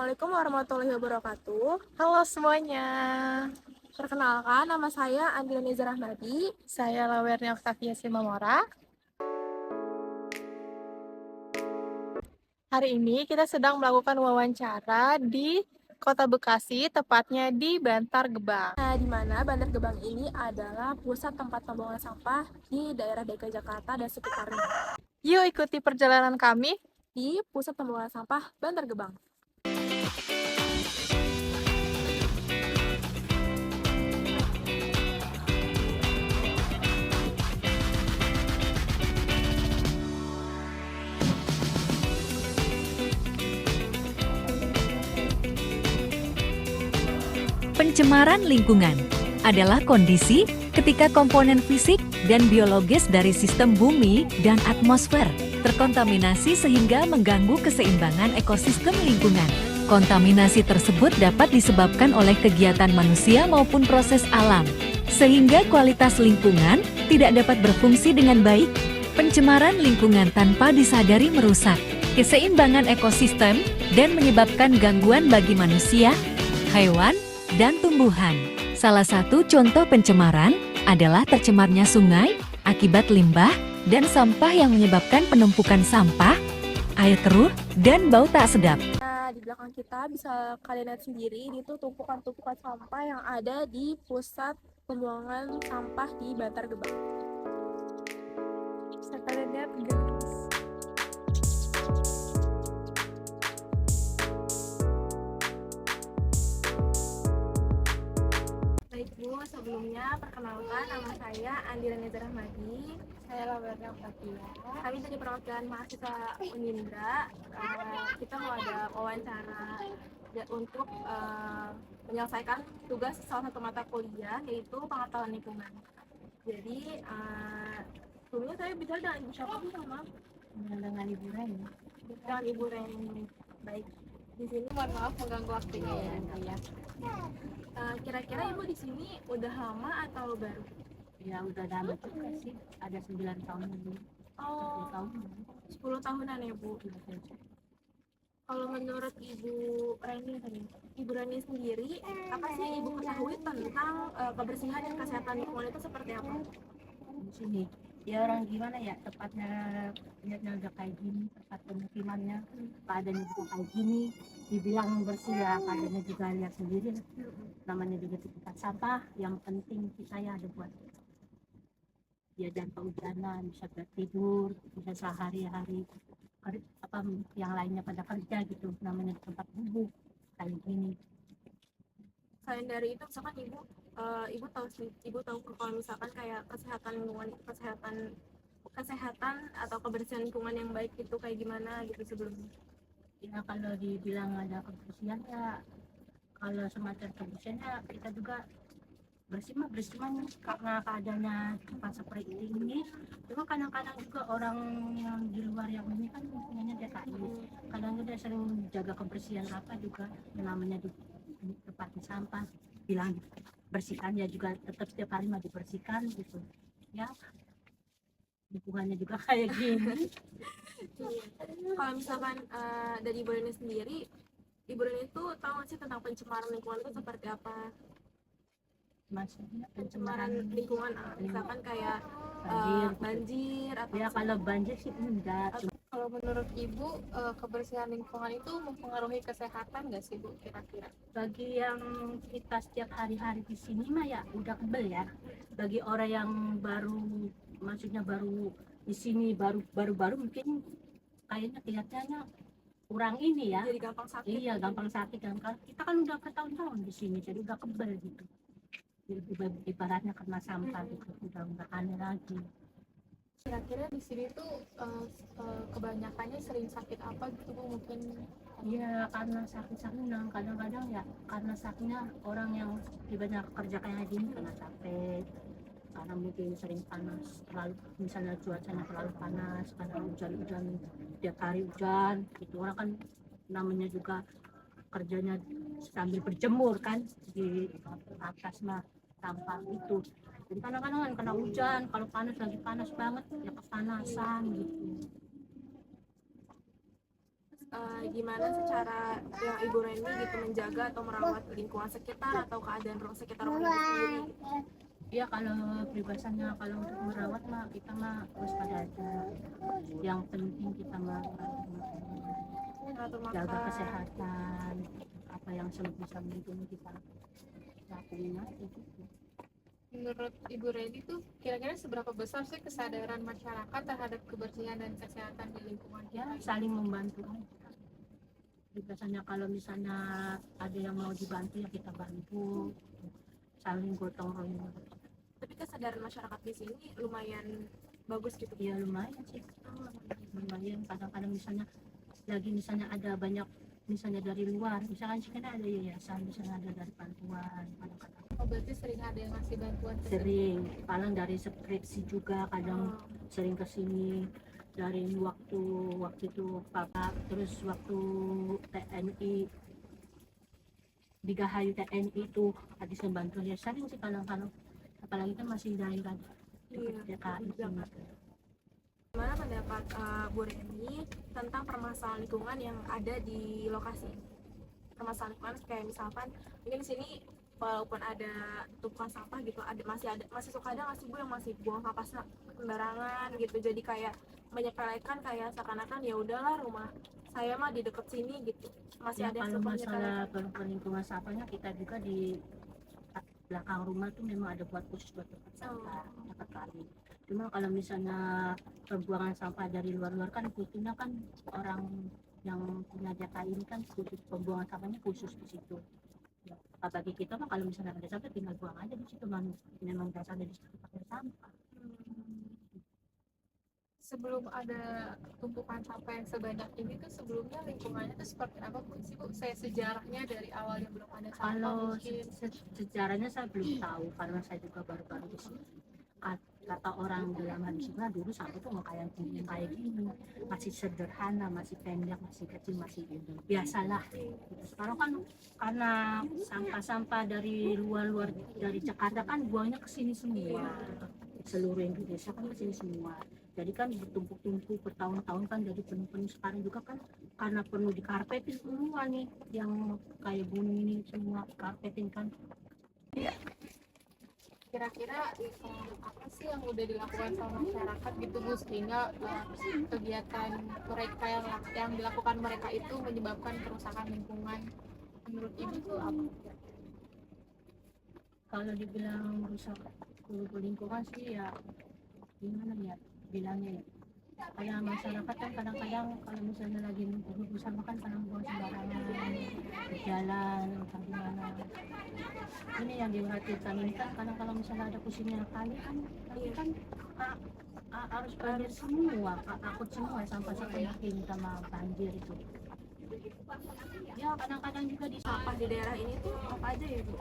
Assalamualaikum warahmatullahi wabarakatuh. Halo semuanya, Perkenalkan, nama saya Andila Neza Rahmadi. saya Lawernya Octavia Simamora. Hari ini kita sedang melakukan wawancara di Kota Bekasi, tepatnya di Bantar Gebang. Nah, di mana Bantar Gebang ini adalah pusat tempat pembuangan sampah di daerah DKI Jakarta dan sekitarnya. Yuk ikuti perjalanan kami. Di pusat pembuangan sampah Bantar Gebang. Pencemaran lingkungan adalah kondisi ketika komponen fisik dan biologis dari sistem bumi dan atmosfer terkontaminasi sehingga mengganggu keseimbangan ekosistem lingkungan. Kontaminasi tersebut dapat disebabkan oleh kegiatan manusia maupun proses alam, sehingga kualitas lingkungan tidak dapat berfungsi dengan baik. Pencemaran lingkungan tanpa disadari merusak keseimbangan ekosistem dan menyebabkan gangguan bagi manusia, hewan, dan tumbuhan. Salah satu contoh pencemaran adalah tercemarnya sungai akibat limbah dan sampah yang menyebabkan penumpukan sampah, air keruh, dan bau tak sedap. Nah, di belakang kita bisa kalian lihat sendiri, itu tumpukan-tumpukan sampah yang ada di pusat pembuangan sampah di Bantar Gebang. Bisa kalian lihat guys. Baik Bu, sebelumnya perkenalkan nama saya Andila Neza Rahmadi. Saya Lawernya Octavia. Kami dari perwakilan mahasiswa Unindra. Kita mau ada wawancara untuk menyelesaikan tugas salah satu mata kuliah, yaitu pengetahuan lingkungan. Jadi sebelumnya saya bicara dengan Ibu siapa Bu, sama? Dengan Ibu Reni. Dengan Ibu Reni. Baik. Di sini Mohon maaf mengganggu waktunya ya. kira-kira Ibu di sini udah lama atau baru? Ya udah lama juga sih, ada 9 tahun lebih. 10 Oh, tahun. 10 tahunan ya Bu. Kalau menurut Ibu Reni sendiri, apa sih yang Ibu ketahui tentang kebersihan dan kesehatan lingkungan itu seperti apa? Di sini ya orang gimana ya, tepatnya lihatnya udah kayak gini, tempat pemukimannya keadaannya juga kayak gini, dibilang bersih ya keadaannya juga lihat sendiri, namanya juga di tempat sampah. Yang penting kita ya ada buat ya, dan kehujanan bisa buat tidur, bisa sehari-hari apa yang lainnya pada kerja gitu, namanya di tempat bubuk kayak gini. Selain dari itu, misalkan Ibu tahu kalau misalkan kayak kesehatan lingkungan, kesehatan atau kebersihan lingkungan yang baik itu kayak gimana gitu sebelumnya? Ya kalau dibilang ada kebersihan ya, kalau semacam kebersihan ya kita juga bersih mah karena keadaannya tempat seperti ini. Cuma kadang-kadang juga orang yang di luar yang ini kan punyanya DKI, kadang dia sering jaga kebersihan apa juga, namanya di tempat di sampah bilang bersihkan ya juga tetap setiap hari mah dibersihkan gitu ya, lingkungannya juga kayak gini. Kalau misalkan dari Ibu Reni sendiri, Ibu Reni itu tahu nggak sih tentang pencemaran lingkungan itu seperti apa? Maksudnya Pencemaran lingkungan, misalkan kayak banjir, banjir atau ya kalau banjir sih enggak. Kalau menurut Ibu, kebersihan lingkungan itu mempengaruhi kesehatan nggak sih Bu kira-kira? Bagi yang kita setiap hari-hari di sini mah ya udah kebel ya. Bagi orang yang baru, maksudnya baru di sini, baru mungkin kayaknya kelihatannya kurang ini ya. jadi gampang sakit. Iya, gampang sakit kan. Kita kan udah bertahun-tahun di sini, jadi udah kebel gitu. Jadi ibaratnya kena sampah gitu, udah enggak aneh lagi. Kira-kira di sini tuh kebanyakannya sering sakit apa gitu Bu, mungkin? Iya, karena sakit-sakit kadang-kadang ya, karena sakitnya orang yang ibaratnya kerja kayak gini kena capek, karena mungkin sering panas, terlalu misalnya cuacanya terlalu panas, karena hujan-hujan tiap hari hujan gitu. Orang kan namanya juga kerjanya sambil berjemur kan di atas mah sampah itu. Jadi kadang-kadang kan kena hujan, kalau panas lagi panas banget ya kepanasan gitu. gimana secara yang Ibu Reni gitu menjaga atau merawat lingkungan sekitar atau keadaan ruang sekitar rumah Ibu sendiri. Ya kalau peribasannya kalau untuk merawat mah kita mah waspada aja. Yang penting kita mah Mengatur jaga makan. kesehatan, apa yang sebisa mungkin kita lakuin aja gitu. Menurut Ibu Reni tuh kira-kira seberapa besar sih kesadaran masyarakat terhadap kebersihan dan kesehatan di lingkungan Ya kita? saling membantu aja. Biasanya kalau misalnya ada yang mau dibantu ya kita bantu, saling gotong royong. Tapi kesadaran masyarakat di sini lumayan bagus gitu. Ya lumayan sih, lumayan. Kadang-kadang misalnya ada banyak misalnya dari luar, misalkan sih kan ada yayasan, misalnya ada dari bantuan, kadang-kadang Oh, berarti sering ada yang ngasih bantuan ke sini? sering, paling dari skripsi juga kadang sering kesini dari waktu itu papa, terus waktu TNI Digahayu TNI itu habis membantu ya sering sih kadang-kadang, apalagi kan masih daerah Iya. DKI sini. Gimana pendapat Bu Reni tentang permasalahan lingkungan yang ada di lokasi? Permasalahan lingkungan kayak misalkan mungkin di sini walaupun ada tumpukan sampah gitu, masih suka ada nggak sih Bu yang masih buang sampah sembarangan gitu, jadi kayak menyepelekan kayak seakan-akan ya udahlah rumah saya mah di deket sini gitu. Masih Ya ada yang kalau suka masalah menyepelekan. lingkungan sampahnya kita juga di belakang rumah tuh memang ada buat khusus buat tempat sampah dekat kali. Cuma kalau misalnya pembuangan sampah dari luar-luar kan khususnya kan orang yang punya DKI ini kan khusus pembuangan sampahnya khusus di situ. Ya, bagi kita mah kalau misalnya ada sampah tinggal buang aja di situ, memang dasarnya di situ pakai sampah. Sebelum ada tumpukan sampah yang sebanyak ini tuh sebelumnya lingkungannya tuh seperti apa Bu sih Bu? Saya sejarahnya dari awal yang belum ada sampah Kalau mungkin. sejarahnya saya belum tahu karena saya juga baru-baru di sini. Kata orang di lama di sini dulu sampah tuh nggak kayak gini, masih sederhana, masih pendek, masih kecil, masih biasalah. Sekarang kan karena sampah-sampah dari luar dari Jakarta kan buangnya ke sini semua, seluruh Indonesia kan ke sini semua. Jadi kan bertumpuk-tumpuk bertahun-tahun kan jadi penuh-penuh. Sekarang juga kan karena penuh dikarpetin semua nih, yang kayak gunung ini semua karpetin kan. Kira-kira apa sih yang udah dilakukan sama masyarakat gitu Bu sehingga kegiatan mereka yang dilakukan mereka itu menyebabkan kerusakan lingkungan, menurut Ibu tuh apa? Kalau dibilang merusak lingkungan sih ya gimana ya bilangnya ya, kayak masyarakat kan kadang-kadang kalau misalnya lagi bersama kan kadang buang sembarangan di jalan atau gimana. Ini yang diperhatikan ini kan kadang kalau misalnya ada pusingnya kali kan harus banjir semua, takut semua sampah yakin sama banjir itu. Ya kadang-kadang juga di Sampah di daerah ini tuh apa aja ya Bu?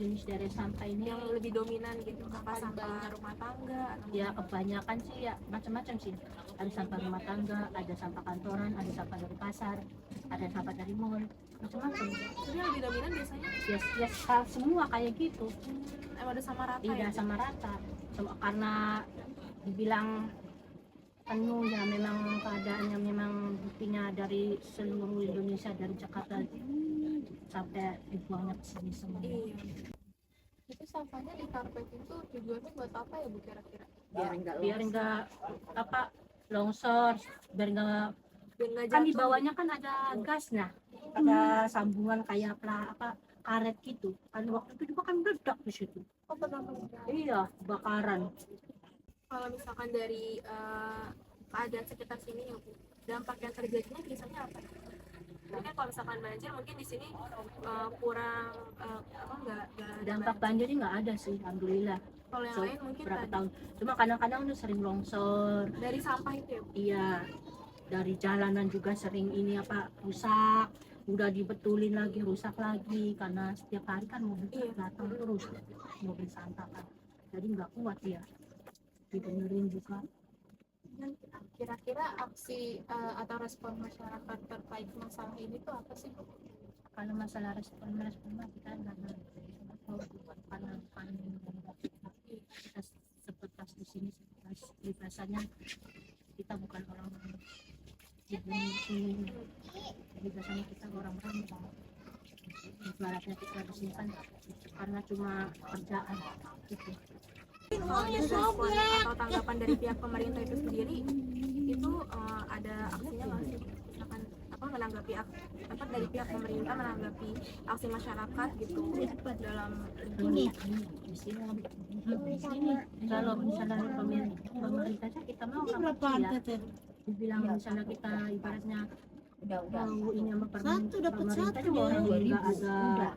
jenis dari sampah ini Yang lebih dominan gitu, apa sampah rumah tangga? Atau ya kebanyakan sih ya macam-macam sih, ada sampah rumah tangga, ada sampah kantoran, ada sampah dari pasar, ada sampah dari mall, macam-macam. Jadi yang lebih dominan biasanya Ya semua kayak gitu, emang udah sama rata tidak ya? sama rata. Karena dibilang penuh ya memang keadaannya memang buktinya dari seluruh Indonesia, dari Jakarta sampai dibuangnya ke sini semua. Iya. Itu sampahnya di karpet itu tujuannya buat apa ya Bu kira-kira? Biar enggak apa longsor, biar enggak Biar nggak kan di jatuh. bawahnya kan ada gasnya, ada sambungan kayak karet gitu kan, waktu itu juga kan meledak di situ. Oh, pernah melihat. Iya, kebakaran. Kalau misalkan dari keadaan sekitar sini ya Bu, dampak yang terjadinya biasanya apa? Mungkin kalau misalkan banjir mungkin di sini kurang nggak ada Dampak banjir nggak ada sih, alhamdulillah. Kalau yang So, lain mungkin berapa tadi tahun, cuma kadang-kadang udah sering longsor. dari sampah itu ya Bu? Iya, dari jalanan juga sering ini rusak, udah dibetulin lagi rusak lagi karena setiap hari kan mobil datang terus, mobil sampah kan, jadi nggak kuat ya dibenerin juga. Dan kira-kira aksi atau respon masyarakat terkait masalah ini tuh apa sih Bu? Kalau masalah respon mah kita nggak tahu, karena kita sepetas di sini, sepetas di rasanya kita bukan orang di bumi ini. biasanya kita orang rantau ibaratnya kita disimpan karena cuma kerjaan gitu. Kalau ada respon atau tanggapan dari pihak pemerintah itu sendiri, itu ada aksinya nggak sih? Misalkan apa menanggapi apa dari pihak pemerintah menanggapi aksi masyarakat gitu dalam Ini di sini kalau misalnya pemerintahnya kita mau orang kecil ya dibilang misalnya kita ibaratnya mau ini sama pemerintah juga orang juga ada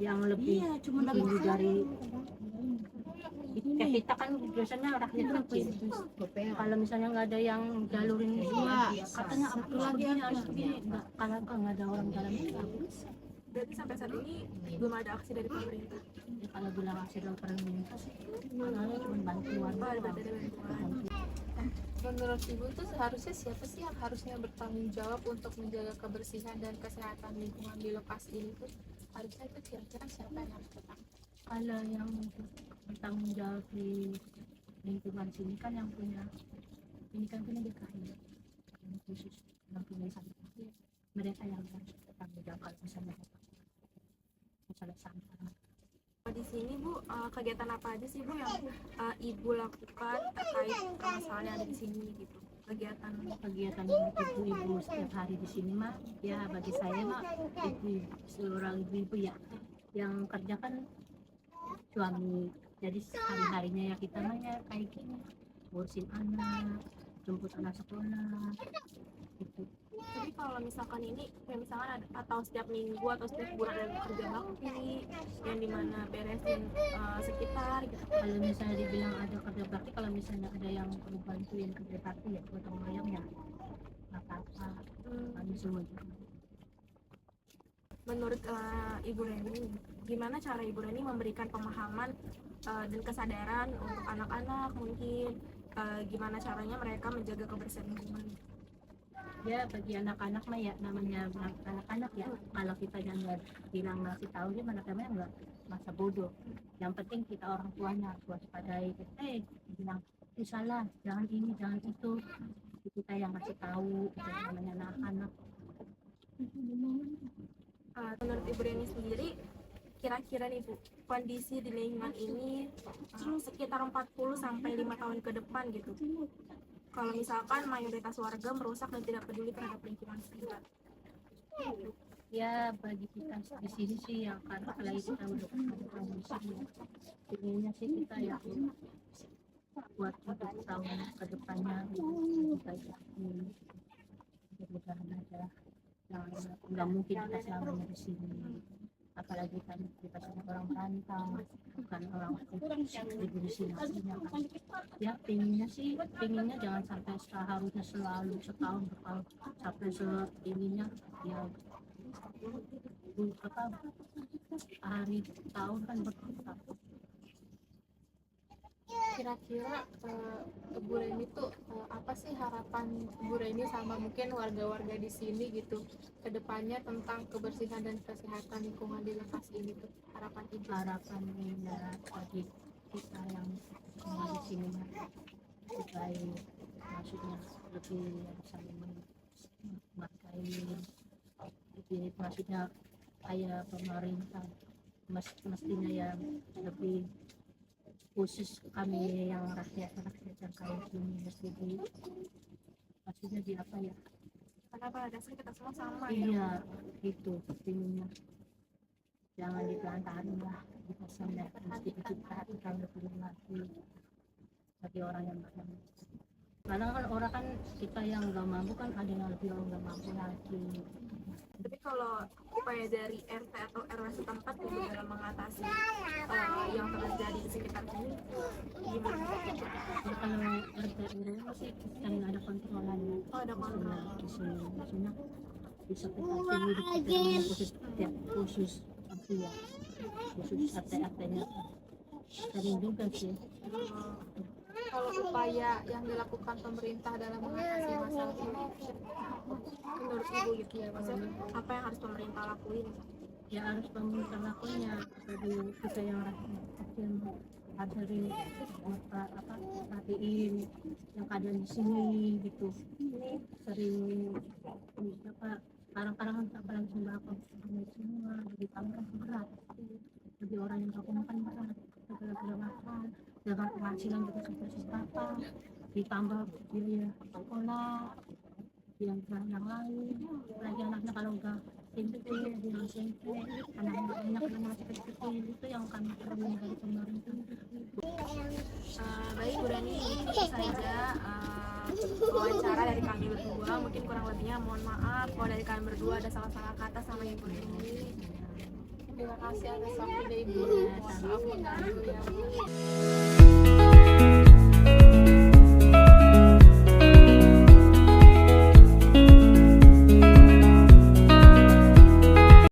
yang lebih tinggi dari kita kan biasanya rakyat kecil. Kalau misalnya nggak ada yang jalurin katanya harus begini nggak karena nggak ada orang dalam itu. berarti sampai saat ini belum ada aksi dari pemerintah. Ya, kalau bilang hasil dari pemerintah sih karena cuma bantuan Oh, ada doang. dari bantuan. Menurut Ibu tuh seharusnya siapa sih yang harusnya bertanggung jawab untuk menjaga kebersihan dan kesehatan lingkungan di lokasi ini tuh? Harusnya itu kira-kira siapa yang harus bertanggung? Kalau yang bertanggung jawab di lingkungan sini kan yang punya ini kan punya DKI yang khusus yang punya sampah mereka yang harus bertanggung jawab kalau misalnya sampah. Di sini Bu, kegiatan apa aja sih Bu yang Ibu lakukan terkait masalah yang ada di sini gitu? Kegiatan Kegiatan ibu-ibu setiap hari di sini mah ya bagi saya mah ibu seorang ibu-ibu ya yang kerja kan suami jadi hari-harinya ya kita mah ya kayak gini ngurusin anak jemput anak sekolah gitu. Jadi kalau misalkan ini, kayak misalkan ada, atau setiap minggu atau setiap bulan ada kerja bakti yang dimana beresin sekitar gitu. Kalau misalnya dibilang ada kerja bakti kalau misalnya ada yang perlu bantuin kerja bakti ya gotong royong ya nggak apa-apa kami semua juga. Menurut Ibu Reni, gimana cara Ibu Reni memberikan pemahaman dan kesadaran untuk anak-anak mungkin gimana caranya mereka menjaga kebersihan lingkungan? Ya bagi anak-anak mah ya namanya anak-anak ya kalau kita jangan bilang ngasih tahu dia mana namanya nggak masa bodoh. Yang penting kita orang tuanya waspadai bilang itu salah jangan ini jangan itu kita yang ngasih tahu itu namanya anak-anak. Menurut Ibu Reni sendiri, kira-kira nih Bu, kondisi di lingkungan ini sekitar 40 sampai 5 tahun ke depan gitu. Kalau misalkan mayoritas warga merusak dan tidak peduli terhadap lingkungan sekitar. Ya bagi kita di sini sih yang karena apalagi kita udah di sini inginnya sih kita ya buat 40 tahun ke depannya kita yakin mudah-mudahan aja yang nggak mungkin kita selamanya di sini apalagi kan kita semua orang rantau bukan orang di sini aslinya kan ya pinginnya jangan sampai seharusnya selalu setahun bertahun sampai ininya ya apa hari tahun kan berputar. Kira-kira Bu Reni tuh apa sih harapan Bu Reni sama mungkin warga-warga di sini gitu kedepannya tentang kebersihan dan kesehatan lingkungan di lokasi ini tuh harapan Ibu? Harapannya bagi kita yang tinggal di sini supaya maksudnya lebih saling menghargai lebih maksudnya kayak pemerintah mestinya yang lebih khusus kami yang rakyat yang kayak gini mesti di maksudnya di apa ya Karena pada dasarnya kita semua sama ya. iya gitu intinya jangan ditelantarin lah kita semua mesti kita lebih lagi bagi orang yang mampu kadang kan orang kan kita yang nggak mampu kan ada yang lebih orang nggak mampu lagi. Tapi kalau upaya dari RT atau RW setempat gitu dalam mengatasi yang terjadi di sekitar sini gimana? Ya kalau RT RW masih kan ada kontrolannya. Oh, ada kontrol. Di sini maksudnya bisa kita khusus ya khusus apa ya khusus RT-nya sering juga sih. Kalau upaya yang dilakukan pemerintah dalam mengatasi masalah ini Menurut Ibu gitu ya, maksudnya apa yang harus pemerintah lakuin? ya harus pemerintah lakunya jadi kita yang rakyat kecil hadirin perhatiin yang keadaan di sini gitu sering apa kadang-kadang apalagi sembako semua jadi tambah berat jadi orang yang gak makan berat segala makan dengan penghasilan juga seperti apa ditambah biaya sekolah yang lain lagi anaknya kalau enggak SMP dia SMP anak-anak kecil itu yang kami perlu dari pemerintah. Baik Bu Rani, itu saja wawancara dari kami berdua. Mungkin kurang lebihnya mohon maaf kalau dari kami berdua ada salah-salah kata sama Ibu ini. Terima kasih atas waktunya Ibu. Mohon maaf mengganggu ya.